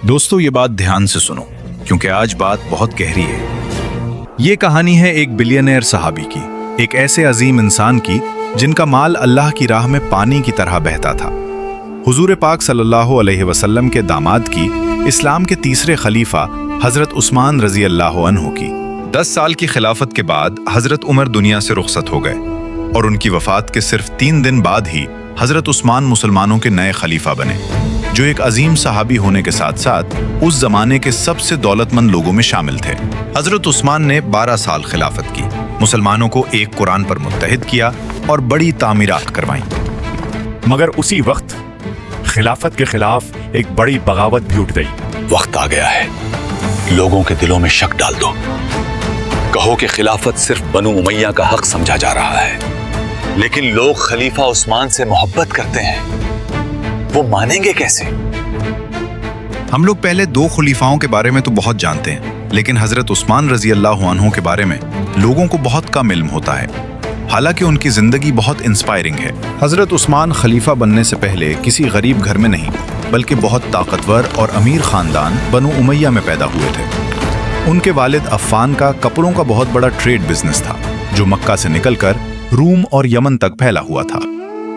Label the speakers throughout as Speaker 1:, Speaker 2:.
Speaker 1: دوستو یہ بات دھیان سے سنو کیونکہ آج بات بہت گہری ہے۔ یہ کہانی ہے ایک بلینئر صحابی کی، ایک ایسے عظیم انسان کی جن کا مال اللہ کی راہ میں پانی کی طرح بہتا تھا۔ حضور پاک صلی اللہ علیہ وسلم کے داماد کی، اسلام کے تیسرے خلیفہ حضرت عثمان رضی اللہ عنہ کی 10 سال کی خلافت کے بعد حضرت عمر دنیا سے رخصت ہو گئے اور ان کی وفات کے صرف 3 دن بعد ہی حضرت عثمان مسلمانوں کے نئے خلیفہ بنے، جو ایک عظیم صحابی ہونے کے ساتھ ساتھ اس زمانے کے سب سے دولت مند لوگوں میں شامل تھے۔ حضرت عثمان نے 12 سال خلافت کی، مسلمانوں کو ایک قرآن پر متحد کیا اور بڑی تعمیرات کروائیں۔
Speaker 2: مگر اسی وقت خلافت کے خلاف ایک بڑی بغاوت بھی اٹھ گئی۔
Speaker 3: وقت آ گیا ہے، لوگوں کے دلوں میں شک ڈال دو، کہو کہ خلافت صرف بنو امیہ کا حق سمجھا جا رہا ہے، لیکن لوگ خلیفہ عثمان سے محبت کرتے ہیں، وہ مانیں گے کیسے؟
Speaker 1: ہم لوگ پہلے 2 خلیفاؤں کے بارے میں تو بہت جانتے ہیں، لیکن حضرت عثمان رضی اللہ عنہ کے بارے میں لوگوں کو بہت کم علم ہوتا ہے، حالانکہ ان کی زندگی بہت انسپائرنگ ہے۔ حضرت عثمان خلیفہ بننے سے پہلے کسی غریب گھر میں نہیں بلکہ بہت طاقتور اور امیر خاندان بنو امیہ میں پیدا ہوئے تھے۔ ان کے والد عفان کا کپڑوں کا بہت بڑا ٹریڈ بزنس تھا جو مکہ سے نکل کر روم اور یمن تک پھیلا ہوا تھا۔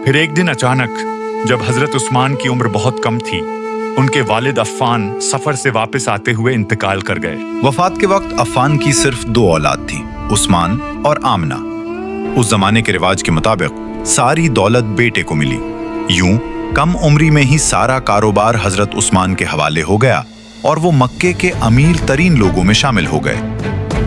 Speaker 2: پھر ایک دن اچانک جب حضرت عثمان کی عمر بہت کم تھی، ان کے والد عفان سفر سے واپس آتے ہوئے انتقال کر گئے۔
Speaker 1: وفات کے وقت عفان کی صرف 2 اولاد تھیں، عثمان اور آمنہ۔ اس زمانے کے رواج کے مطابق ساری دولت بیٹے کو ملی، یوں کم عمری میں ہی سارا کاروبار حضرت عثمان کے حوالے ہو گیا اور وہ مکے کے امیر ترین لوگوں میں شامل ہو گئے۔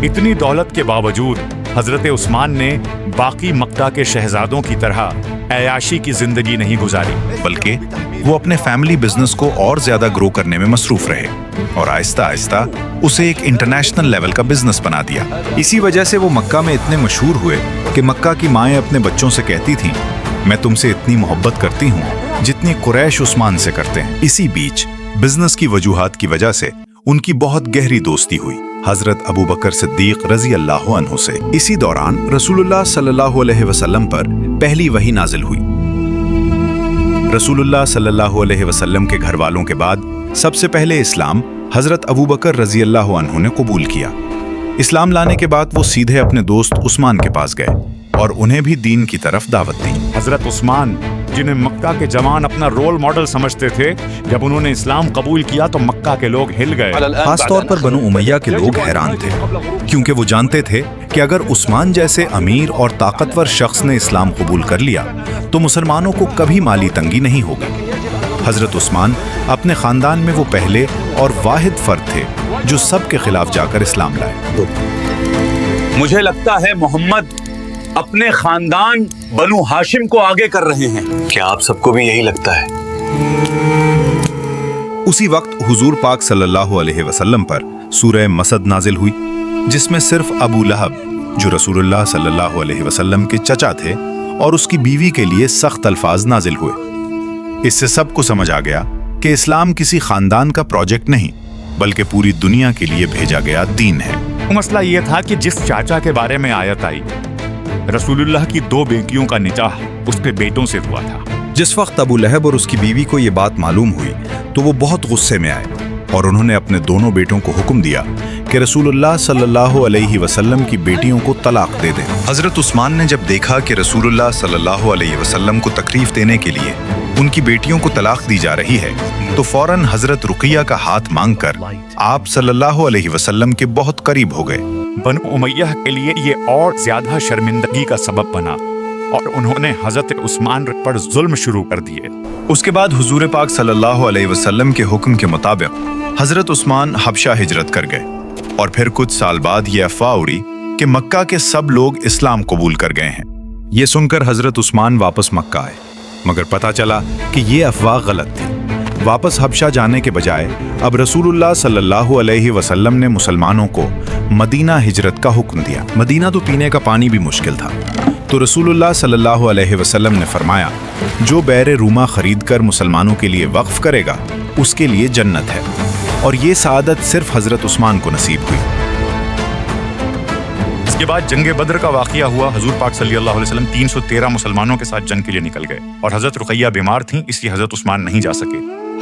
Speaker 2: اتنی دولت کے باوجود حضرت عثمان نے باقی مکہ کے شہزادوں کی طرح عیاشی کی زندگی نہیں گزاری،
Speaker 1: بلکہ وہ اپنے فیملی بزنس کو اور زیادہ گرو کرنے میں مصروف رہے اور آہستہ آہستہ اسے ایک انٹرنیشنل لیول کا بزنس بنا دیا۔ اسی وجہ سے وہ مکہ میں اتنے مشہور ہوئے کہ مکہ کی مائیں اپنے بچوں سے کہتی تھیں، میں تم سے اتنی محبت کرتی ہوں جتنی قریش عثمان سے کرتے ہیں۔ اسی بیچ بزنس کی وجوہات کی وجہ سے ان کی بہت گہری دوستی ہوئی حضرت ابو بکر صدیق رضی اللہ عنہ سے۔ اسی دوران رسول اللہ صلی اللہ علیہ وسلم پر پہلی وحی نازل ہوئی۔ رسول اللہ صلی اللہ علیہ وسلم کے گھر والوں کے بعد سب سے پہلے اسلام حضرت ابو بکر رضی اللہ عنہ نے قبول کیا۔ اسلام لانے کے بعد وہ سیدھے اپنے دوست عثمان کے پاس گئے اور انہیں بھی دین کی طرف دعوت دی۔
Speaker 2: حضرت عثمان، جنہیں مکہ کے جوان اپنا رول ماڈل سمجھتے تھے، جب انہوں نے اسلام قبول کیا تو مکہ کے لوگ ہل گئے۔
Speaker 1: خاص طور پر بنو امیہ کے لوگ حیران تھے کیونکہ وہ جانتے تھے کہ اگر عثمان جیسے امیر اور طاقتور شخص نے اسلام قبول کر لیا تو مسلمانوں کو کبھی مالی تنگی نہیں ہوگی۔ حضرت عثمان اپنے خاندان میں وہ پہلے اور واحد فرد تھے جو سب کے خلاف جا کر اسلام لائے۔
Speaker 3: مجھے لگتا ہے محمد اپنے خاندان بنو ہاشم کو آگے کر رہے ہیں۔ کیا آپ سب کو بھی یہی لگتا ہے؟
Speaker 1: اسی وقت حضور پاک صلی اللہ علیہ وسلم پر سورہ مسد نازل ہوئی، جس میں صرف ابو لہب، جو رسول اللہ صلی اللہ علیہ وسلم کے چچا تھے، اور اس کی بیوی کے لیے سخت الفاظ نازل ہوئے۔ اس سے سب کو سمجھ آ گیا کہ اسلام کسی خاندان کا پروجیکٹ نہیں بلکہ پوری دنیا کے لیے بھیجا گیا دین ہے۔
Speaker 2: مسئلہ یہ تھا کہ جس چاچا کے بارے میں آیت آئی، رسول اللہ کی 2 بیٹیوں کا نکاح اس کے بیٹوں سے ہوا تھا۔
Speaker 1: جس وقت ابو لہب اور اس کی بیوی کو یہ بات معلوم ہوئی تو وہ بہت غصے میں آئے اور انہوں نے اپنے دونوں بیٹوں کو حکم دیا کہ رسول اللہ صلی اللہ علیہ وسلم کی بیٹیوں کو طلاق دے دیں۔ حضرت عثمان نے جب دیکھا کہ رسول اللہ صلی اللہ علیہ وسلم کو تکلیف دینے کے لیے ان کی بیٹیوں کو طلاق دی جا رہی ہے تو فوراً حضرت رقیہ کا ہاتھ مانگ کر آپ صلی اللہ علیہ وسلم کے بہت قریب ہو گئے۔
Speaker 2: بنو امیہ کے لیے یہ اور زیادہ شرمندگی کا سبب بنا اور انہوں نے حضرت عثمان پر ظلم شروع کر دیے۔
Speaker 1: اس کے بعد حضور پاک صلی اللہ علیہ وسلم کے حکم کے مطابق حضرت عثمان حبشہ ہجرت کر گئے اور پھر کچھ سال بعد یہ افواہ اڑی کہ مکہ کے سب لوگ اسلام قبول کر گئے ہیں۔ یہ سن کر حضرت عثمان واپس مکہ آئے، مگر پتہ چلا کہ یہ افواہ غلط تھی۔ واپس حبشہ جانے کے بجائے اب رسول اللہ صلی اللہ علیہ وسلم نے مسلمانوں کو مدینہ ہجرت کا حکم دیا۔ مدینہ تو پینے کا پانی بھی مشکل تھا، تو رسول اللہ صلی اللہ علیہ وسلم نے فرمایا، جو بیر روما خرید کر مسلمانوں کے لیے وقف کرے گا اس کے لیے جنت ہے، اور یہ سعادت صرف حضرت عثمان کو نصیب ہوئی۔
Speaker 2: اس کے بعد جنگ بدر کا واقعہ ہوا۔ حضور پاک صلی اللہ علیہ وسلم 313 مسلمانوں کے ساتھ جنگ کے لیے نکل گئے اور حضرت رقیہ بیمار تھیں، اس لیے حضرت عثمان نہیں جا سکے۔